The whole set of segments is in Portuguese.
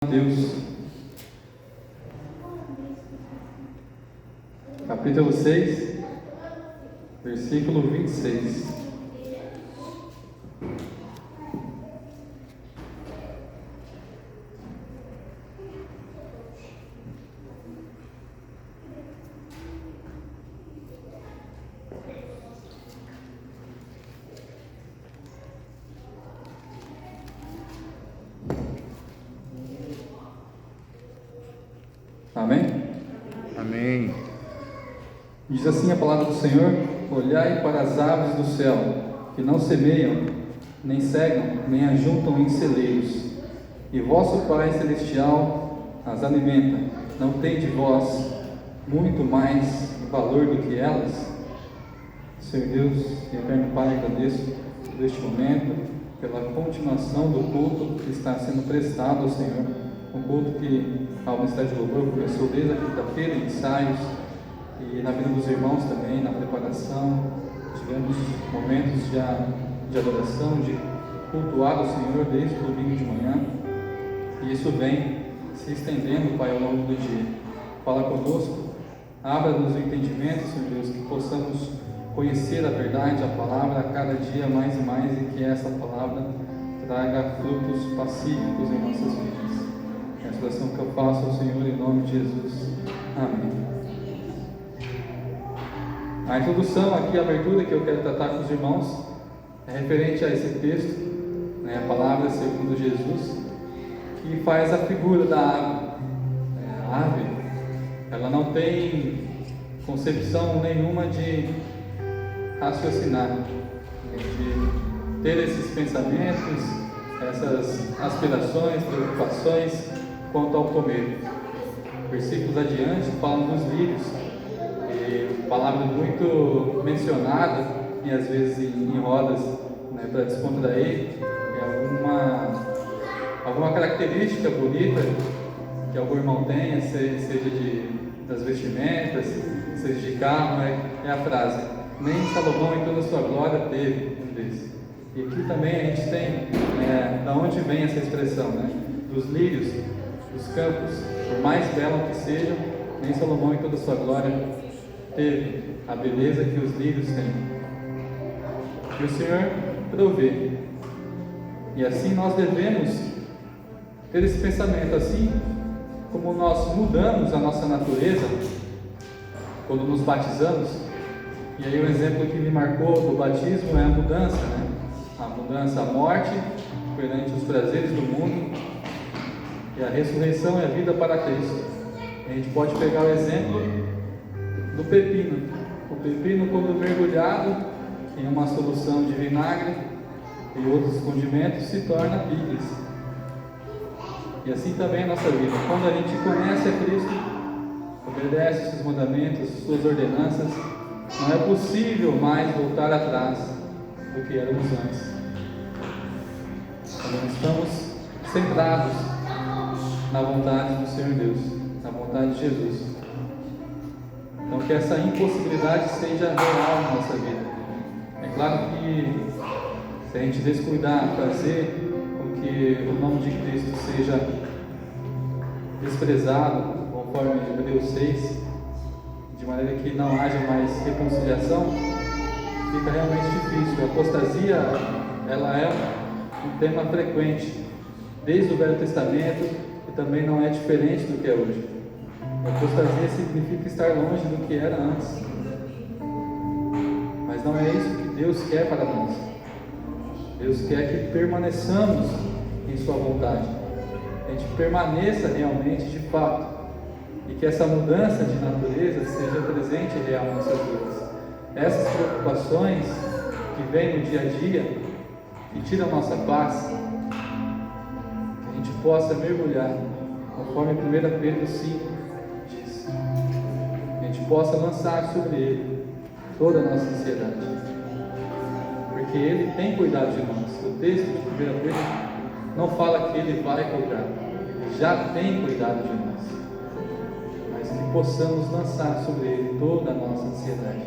Deus, capítulo 6, versículo 26. Amém? Amém. Diz assim a palavra do Senhor: olhai para as aves do céu, que não semeiam, nem cegam, nem ajuntam em celeiros, e vosso Pai Celestial as alimenta. Não tem de vós muito mais valor do que elas? Senhor Deus e eterno Pai, agradeço por este momento, pela continuação do culto que está sendo prestado ao Senhor. Um culto que a Ministério de Louvor começou desde a quinta-feira, ensaios, e na vida dos irmãos também, na preparação. Tivemos momentos de adoração, de cultuar ao Senhor desde o domingo de manhã, e isso vem se estendendo, Pai, ao longo do dia. Fala conosco, abra-nos o entendimento, Senhor Deus, que possamos conhecer a verdade, a palavra, a cada dia mais e mais, e que essa palavra traga frutos pacíficos em nossas vidas. Essa oração que eu faço ao Senhor em nome de Jesus. Amém. A introdução aqui, a abertura que eu quero tratar com os irmãos é referente a esse texto, a palavra segundo Jesus, que faz a figura da ave. A ave, ela não tem concepção nenhuma de raciocinar, de ter esses pensamentos, essas aspirações, preocupações quanto ao comer. Versículos adiante falam dos lírios, e palavra muito mencionada e às vezes em rodas, para descontrair, alguma característica bonita que algum irmão tenha, seja das vestimentas, seja de carro, é a frase: nem Salomão em toda a sua glória teve um desses. E aqui também a gente tem da onde vem essa expressão, dos lírios dos campos, por mais belo que sejam, nem Salomão em toda a sua glória teve a beleza que os lírios têm. E o Senhor provê. E assim nós devemos ter esse pensamento, assim como nós mudamos a nossa natureza quando nos batizamos. E aí o exemplo que me marcou do batismo é a mudança, a mudança, a morte perante os prazeres do mundo, e a ressurreição é a vida para Cristo. A gente pode pegar o exemplo do pepino. O pepino, quando mergulhado em uma solução de vinagre e outros condimentos, se torna picles. E assim também é a nossa vida. Quando a gente conhece a Cristo, obedece os seus mandamentos, suas ordenanças, não é possível mais voltar atrás do que éramos antes. Quando estamos centrados na vontade do Senhor Deus, na vontade de Jesus. Então, que essa impossibilidade seja real na nossa vida. É claro que se a gente descuidar, fazer com que o nome de Cristo seja desprezado, conforme Hebreus 6, de maneira que não haja mais reconciliação, fica realmente difícil. A apostasia, ela é um tema frequente desde o Velho Testamento, e também não é diferente do que é hoje. A apostasia significa estar longe do que era antes, mas não é isso que Deus quer para nós. Deus quer que permaneçamos em sua vontade, que a gente permaneça realmente de fato, e que essa mudança de natureza seja presente e real em nossas vidas. Essas preocupações que vêm no dia a dia, que tiram a nossa paz, que a gente possa mergulhar, conforme 1 Pedro 5 diz, que a gente possa lançar sobre Ele toda a nossa ansiedade, porque Ele tem cuidado de nós. O texto de 1 Pedro não fala que Ele vai cuidar, Ele já tem cuidado de nós, mas que possamos lançar sobre Ele toda a nossa ansiedade,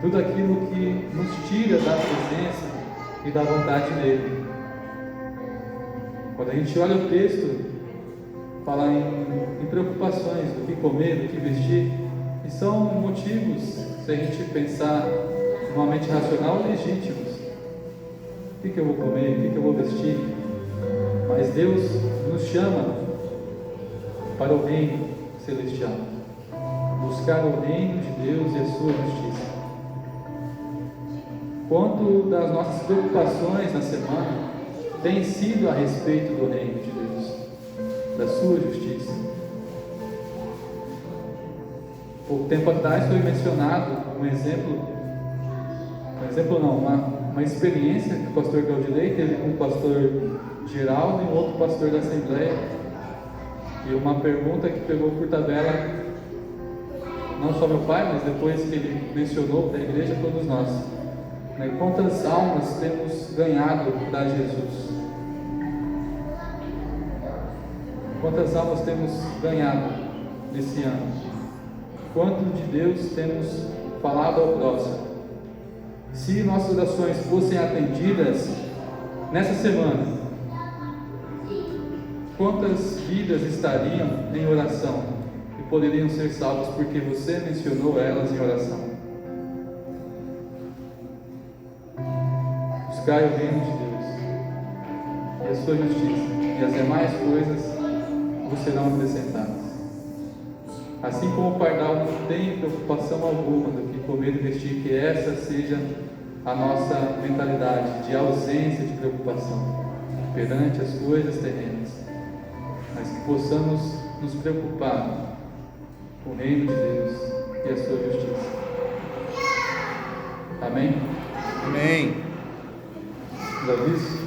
tudo aquilo que nos tira da presença e da vontade dEle. Quando a gente olha o texto, fala em preocupações do que comer, do que vestir, e são motivos, se a gente pensar numa mente racional, legítimos. O que eu vou comer, o que eu vou vestir? Mas Deus nos chama para o reino celestial, buscar o reino de Deus e a sua justiça. Quanto das nossas preocupações na semana tem sido a respeito do reino de Deus, da sua justiça? Pouco tempo atrás foi mencionado uma experiência que o pastor Gaudilei teve com o pastor Geraldo e um outro pastor da Assembleia, e uma pergunta que pegou por tabela não só meu pai, mas depois que ele mencionou para a igreja, todos nós, né? Quantas almas temos ganhado para Jesus? Quantas almas temos ganhado nesse ano? Quanto de Deus temos falado ao próximo? Se nossas orações fossem atendidas nessa semana, quantas vidas estariam em oração e poderiam ser salvas porque você mencionou elas em oração? Buscai o reino de Deus e a sua justiça, e as demais coisas vos serão acrescentadas. Assim como o pardal não tem preocupação alguma do que comer e vestir, que essa seja a nossa mentalidade de ausência de preocupação perante as coisas terrenas, mas que possamos nos preocupar com o reino de Deus e a sua justiça. Amém? Amém. Os avisos?